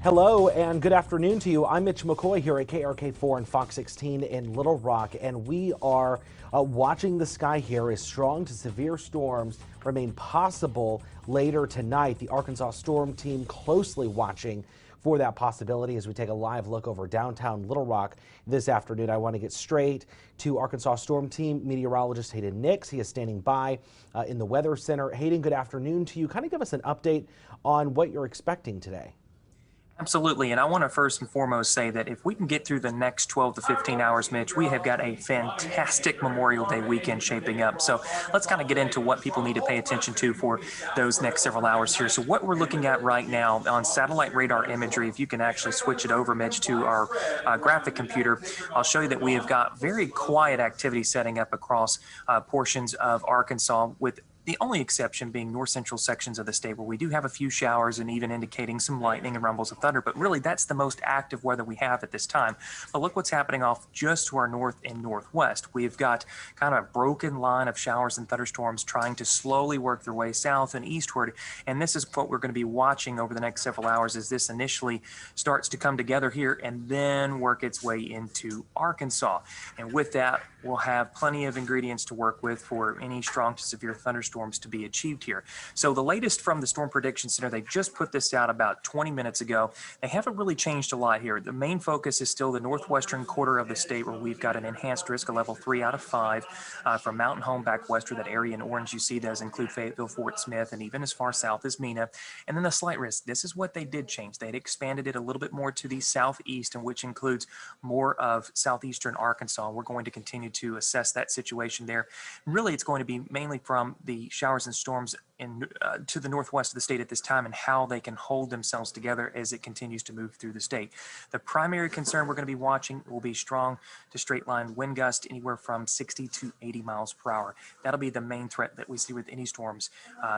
Hello and good afternoon to you. I'm Mitch McCoy here at KRK4 and Fox 16 in Little Rock, and we are watching the sky here as strong to severe storms remain possible later tonight. The Arkansas Storm Team closely watching for that possibility as we take a live look over downtown Little Rock this afternoon. I want to get straight to Arkansas Storm Team meteorologist Hayden Nix. He is standing by in the Weather Center. Hayden, good afternoon to you. Kind of give us an update on what you're expecting today. Absolutely. And I want to first and foremost say that if we can get through the next 12 to 15 hours, Mitch, we have got a fantastic Memorial Day weekend shaping up. So let's kind of get into what people need to pay attention to for those next several hours here. So what we're looking at right now on satellite radar imagery, if you can actually switch it over, Mitch, to our graphic computer, I'll show you that we have got very quiet activity setting up across portions of Arkansas, with the only exception being north central sections of the state where we do have a few showers and even indicating some lightning and rumbles of thunder. But really, that's the most active weather we have at this time. But look what's happening off just to our north and northwest. We've got kind of a broken line of showers and thunderstorms trying to slowly work their way south and eastward. And this is what we're going to be watching over the next several hours as this initially starts to come together here and then work its way into Arkansas. And with that, we'll have plenty of ingredients to work with for any strong to severe thunderstorms to be achieved here. So the latest from the Storm Prediction Center, they just put this out about 20 minutes ago. They haven't really changed a lot here. The main focus is still the northwestern quarter of the state, where we've got an enhanced risk of level 3 out of 5 from Mountain Home back westward. That area in orange you see does include Fayetteville, Fort Smith, and even as far south as Mena. And then the slight risk, this is what they did change. They had expanded it a little bit more to the southeast, and which includes more of southeastern Arkansas. We're going to continue to assess that situation there. Really, it's going to be mainly from the showers and storms to the northwest of the state at this time and how they can hold themselves together as it continues to move through the state. The primary concern we're going to be watching will be strong to straight line wind gust anywhere from 60 to 80 miles per hour. That'll be the main threat that we see with any storms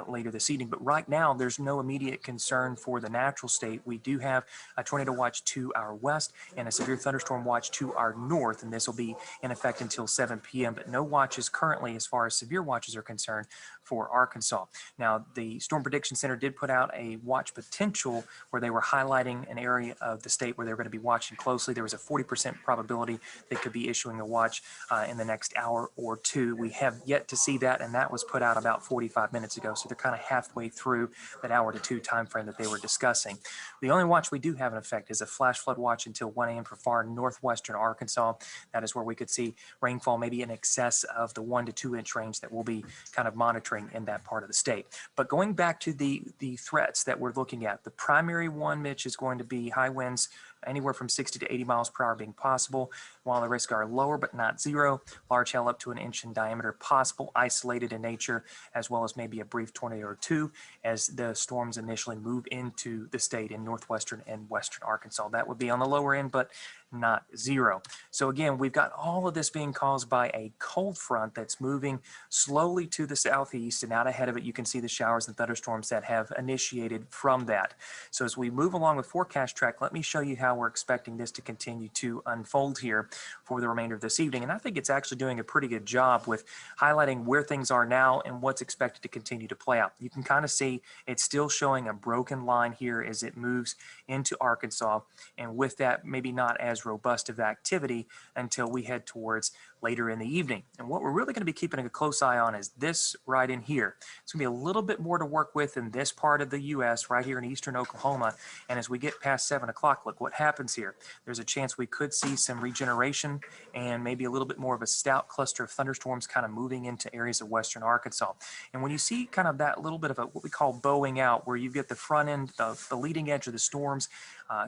later this evening. But right now, there's no immediate concern for the natural state. We do have a tornado watch to our west and a severe thunderstorm watch to our north, and this will be in effect until 7 p.m. But no watches currently, as far as severe watches are concerned, for Arkansas. Now, the Storm Prediction Center did put out a watch potential where they were highlighting an area of the state where they're going to be watching closely. There was a 40% probability they could be issuing a watch in the next hour or two. We have yet to see that, and that was put out about 45 minutes ago. So they're kind of halfway through that hour to two time frame that they were discussing. The only watch we do have in effect is a flash flood watch until 1 a.m. for far northwestern Arkansas. That is where we could see rainfall maybe in excess of the 1 to 2 inch range that we'll be kind of monitoring in that part of the state. But going back to the threats that we're looking at, the primary one, Mitch, is going to be high winds anywhere from 60 to 80 miles per hour being possible, while the risks are lower but not zero. Large hail up to 1 inch in diameter possible, isolated in nature, as well as maybe a brief tornado or two as the storms initially move into the state in northwestern and western Arkansas. That would be on the lower end, but not zero. So again, we've got all of this being caused by a cold front that's moving slowly to the southeast, and out ahead of it you can see the showers and thunderstorms that have initiated from that. So as we move along with forecast track, let me show you how we're expecting this to continue to unfold here for the remainder of this evening. And I think it's actually doing a pretty good job with highlighting where things are now and what's expected to continue to play out. You can kind of see it's still showing a broken line here as it moves into Arkansas, and with that, maybe not as robust of activity until we head towards later in the evening. And what we're really going to be keeping a close eye on is this right in here. It's going to be a little bit more to work with in this part of the U.S. right here in eastern Oklahoma. And as we get past 7 o'clock, look what happens here. There's a chance we could see some regeneration and maybe a little bit more of a stout cluster of thunderstorms kind of moving into areas of western Arkansas. And when you see kind of that little bit of a what we call bowing out, where you get the front end, the leading edge of the storms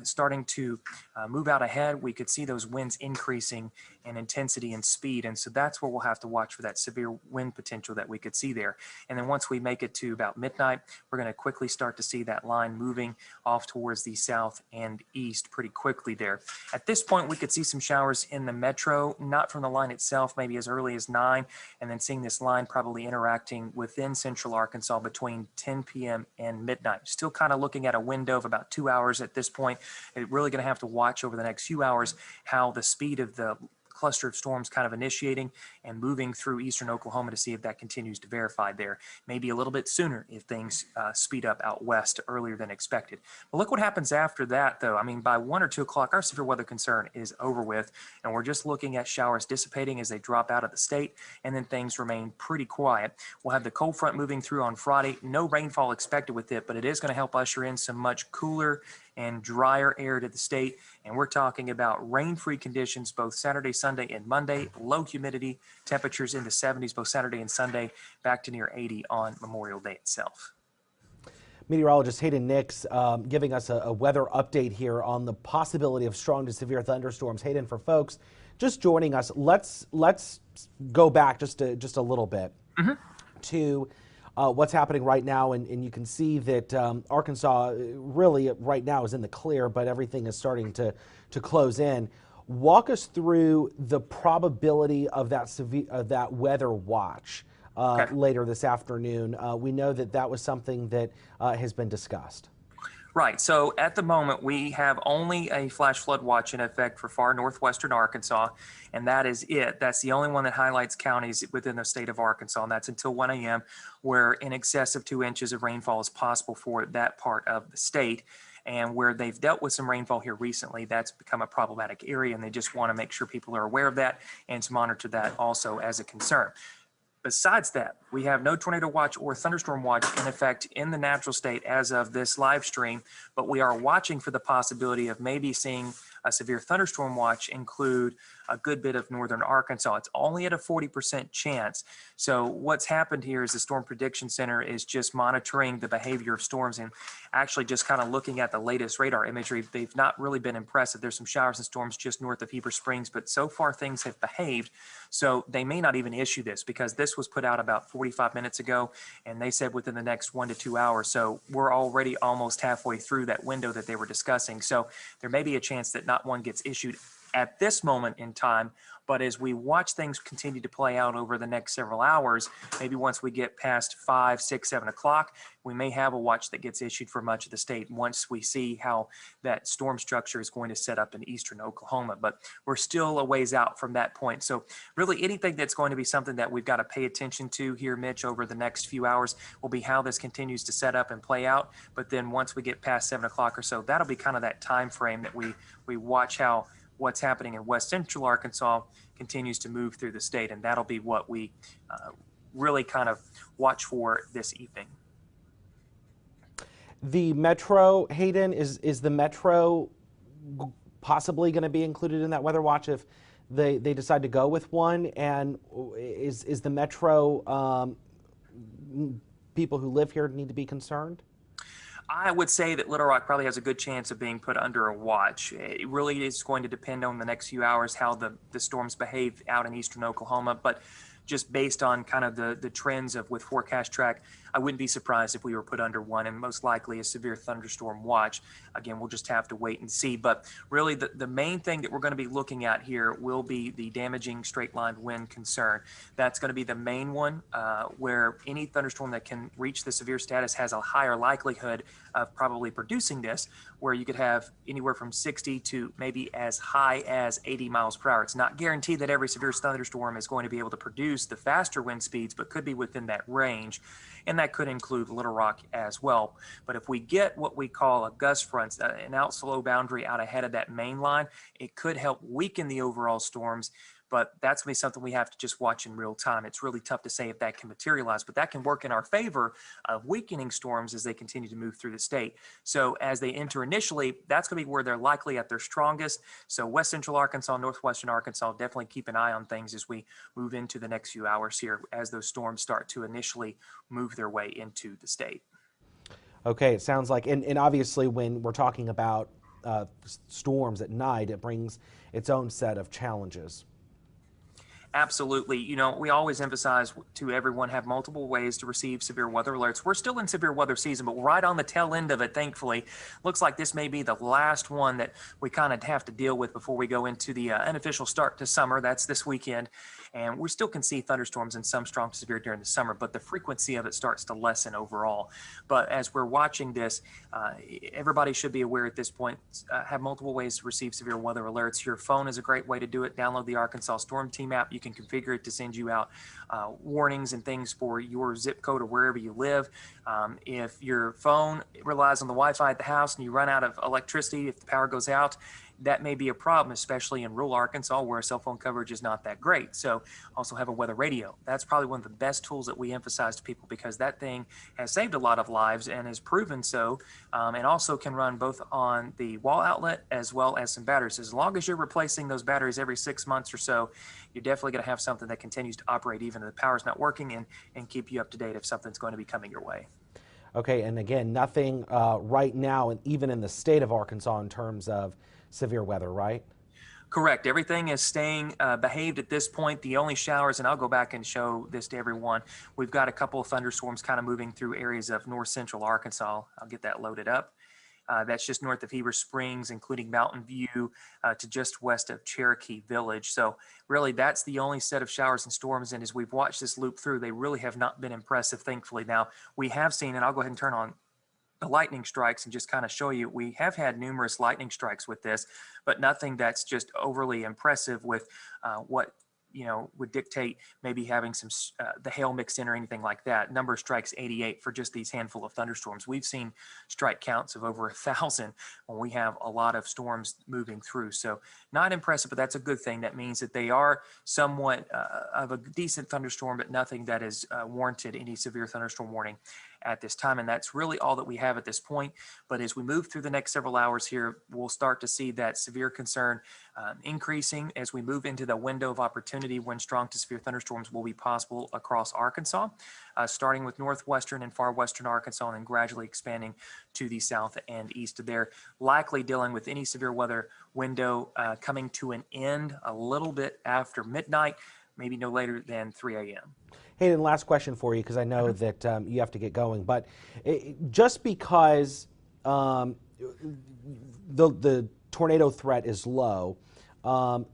starting to move out ahead, we could see those winds increasing in intensity and speed. And so that's where we'll have to watch for that severe wind potential that we could see there. And then once we make it to about midnight, we're going to quickly start to see that line moving off towards the south and east pretty quickly there. At this point, we could see some showers in the metro, not from the line itself, maybe as early as 9, and then seeing this line probably interacting within central Arkansas between 10 p.m. and midnight. Still kind of looking at a window of about 2 hours at this point. We're really going to have to watch over the next few hours how the speed of the cluster of storms kind of initiating and moving through eastern Oklahoma to see if that continues to verify there. Maybe a little bit sooner if things speed up out west earlier than expected. But look what happens after that, though. I mean, by 1 or 2 o'clock, our severe weather concern is over with, and we're just looking at showers dissipating as they drop out of the state, and then things remain pretty quiet. We'll have the cold front moving through on Friday. No rainfall expected with it, but it is going to help usher in some much cooler and drier air to the state. And we're talking about rain-free conditions both Saturday, Sunday, and Monday. Low humidity, temperatures in the 70s both Saturday and Sunday, back to near 80 on Memorial Day itself. Meteorologist Hayden Nix giving us a weather update here on the possibility of strong to severe thunderstorms. Hayden, for folks just joining us, let's go back just a little bit to what's happening right now, and you can see that Arkansas really right now is in the clear, but everything is starting to close in. Walk us through the probability of that weather watch later this afternoon. We know that was something that has been discussed. Right. So at the moment, we have only a flash flood watch in effect for far northwestern Arkansas, and that is it. That's the only one that highlights counties within the state of Arkansas, and that's until 1 a.m., where in excess of 2 inches of rainfall is possible for that part of the state. And where they've dealt with some rainfall here recently, that's become a problematic area, and they just want to make sure people are aware of that and to monitor that also as a concern. Besides that, we have no tornado watch or thunderstorm watch in effect in the natural state as of this live stream, but we are watching for the possibility of maybe seeing a severe thunderstorm watch include a good bit of northern Arkansas. It's only at a 40% chance. So what's happened here is the Storm Prediction Center is just monitoring the behavior of storms and actually just kind of looking at the latest radar imagery. They've not really been impressive. There's some showers and storms just north of Heber Springs, but so far things have behaved. So they may not even issue this because this was put out about 45 minutes ago, and they said within the next 1 to 2 hours. So we're already almost halfway through that window that they were discussing. So there may be a chance that not one gets issued at this moment in time, but as we watch things continue to play out over the next several hours, maybe once we get past 5, 6, 7 o'clock, we may have a watch that gets issued for much of the state once we see how that storm structure is going to set up in eastern Oklahoma. But we're still a ways out from that point. So really anything that's going to be something that we've got to pay attention to here, Mitch, over the next few hours will be how this continues to set up and play out. But then once we get past 7 o'clock or so, that'll be kind of that time frame that we watch how what's happening in west central Arkansas continues to move through the state, and that'll be what we really kind of watch for this evening. The metro, Hayden, is the metro possibly going to be included in that weather watch if they decide to go with one? And is the metro people who live here need to be concerned? I would say that Little Rock probably has a good chance of being put under a watch. It really is going to depend on the next few hours how the storms behave out in eastern Oklahoma. But just based on kind of the trends of with Forecast Track, I wouldn't be surprised if we were put under one, and most likely a severe thunderstorm watch. Again, we'll just have to wait and see. But really the main thing that we're going to be looking at here will be the damaging straight line wind concern. That's going to be the main one where any thunderstorm that can reach the severe status has a higher likelihood of probably producing this, where you could have anywhere from 60 to maybe as high as 80 miles per hour. It's not guaranteed that every severe thunderstorm is going to be able to produce the faster wind speeds, but could be within that range. And that could include Little Rock as well. But if we get what we call a gust front, an outslow boundary out ahead of that main line, it could help weaken the overall storms. But that's going to be something we have to just watch in real time. It's really tough to say if that can materialize, but that can work in our favor of weakening storms as they continue to move through the state. So as they enter initially, that's going to be where they're likely at their strongest. So west central Arkansas, northwestern Arkansas, definitely keep an eye on things as we move into the next few hours here as those storms start to initially move their way into the state. Okay, it sounds like, and obviously when we're talking about storms at night, it brings its own set of challenges. Absolutely. You know, we always emphasize to everyone have multiple ways to receive severe weather alerts. We're still in severe weather season, but right on the tail end of it, thankfully. Looks like this may be the last one that we kind of have to deal with before we go into the unofficial start to summer. That's this weekend. And we still can see thunderstorms and some strong to severe during the summer, but the frequency of it starts to lessen overall. But as we're watching this, everybody should be aware at this point, have multiple ways to receive severe weather alerts. Your phone is a great way to do it. Download the Arkansas Storm Team app. You can configure it to send you out warnings and things for your zip code or wherever you live. If your phone relies on the Wi-Fi at the house and you run out of electricity, if the power goes out, that may be a problem, especially in rural Arkansas where cell phone coverage is not that great. So also have a weather radio. That's probably one of the best tools that we emphasize to people because that thing has saved a lot of lives and has proven so, and also can run both on the wall outlet as well as some batteries. As long as you're replacing those batteries every 6 months or so, you're definitely going to have something that continues to operate even if the power's not working and keep you up to date if something's going to be coming your way. Okay, and again, nothing right now, and even in the state of Arkansas in terms of severe weather, right? Correct. Everything is staying behaved at this point. The only showers, and I'll go back and show this to everyone, we've got a couple of thunderstorms kind of moving through areas of north central Arkansas. I'll get that loaded up. That's just north of Heber Springs, including Mountain View to just west of Cherokee Village. So really that's the only set of showers and storms. And as we've watched this loop through, they really have not been impressive, thankfully. Now we have seen, and I'll go ahead and turn on the lightning strikes and just kind of show you, we have had numerous lightning strikes with this, but nothing that's just overly impressive with what would dictate maybe having some the hail mixed in or anything like that. Number of strikes 88 for just these handful of thunderstorms. We've seen strike counts of over 1,000 when we have a lot of storms moving through. So not impressive, but that's a good thing. That means that they are somewhat of a decent thunderstorm, but nothing that has warranted any severe thunderstorm warning at this time. And that's really all that we have at this point. But as we move through the next several hours here, we'll start to see that severe concern increasing as we move into the window of opportunity when strong to severe thunderstorms will be possible across Arkansas, starting with northwestern and far western Arkansas and then gradually expanding to the south and east of there, likely dealing with any severe weather window coming to an end a little bit after midnight, maybe no later than 3 a.m. Hayden, last question for you because I know that you have to get going, but just because the tornado threat is low,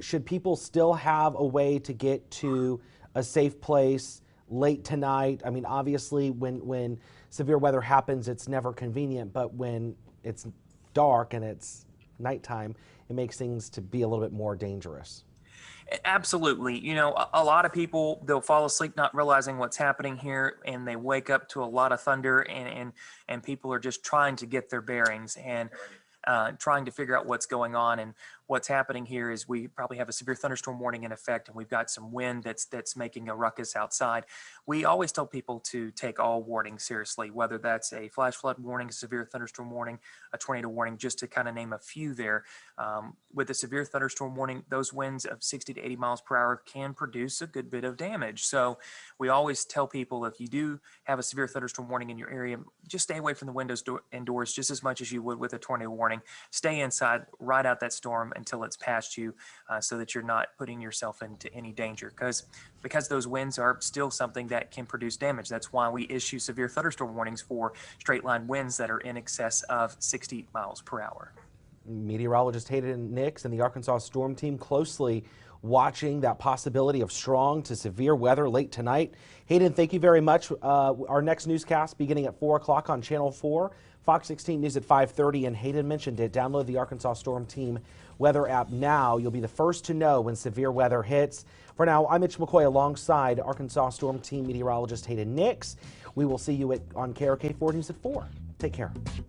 should people still have a way to get to a safe place late tonight? I mean, obviously when severe weather happens, it's never convenient, but when it's dark and it's nighttime, it makes things to be a little bit more dangerous. Absolutely. You know, a lot of people, they'll fall asleep not realizing what's happening here, and they wake up to a lot of thunder, and people are just trying to get their bearings and trying to figure out what's going on. And what's happening here is we probably have a severe thunderstorm warning in effect, and we've got some wind that's making a ruckus outside. We always tell people to take all warnings seriously, whether that's a flash flood warning, severe thunderstorm warning, a tornado warning, just to kind of name a few there. With a severe thunderstorm warning, those winds of 60 to 80 miles per hour can produce a good bit of damage. So we always tell people, if you do have a severe thunderstorm warning in your area, just stay away from the windows and doors just as much as you would with a tornado warning. Stay inside, ride out that storm until it's past you, so that you're not putting yourself into any danger, because those winds are still something that can produce damage. That's why we issue severe thunderstorm warnings for straight line winds that are in excess of 60 miles per hour. Meteorologist Hayden Nix and the Arkansas Storm Team closely watching that possibility of strong to severe weather late tonight. Hayden, thank you very much. Our next newscast beginning at 4 o'clock on Channel 4, Fox 16 News at 5:30, and Hayden mentioned it. Download the Arkansas Storm Team weather app now. You'll be the first to know when severe weather hits. For now, I'm Mitch McCoy alongside Arkansas Storm Team meteorologist Hayden Nix. We will see you on KARK 4 News at 4. Take care.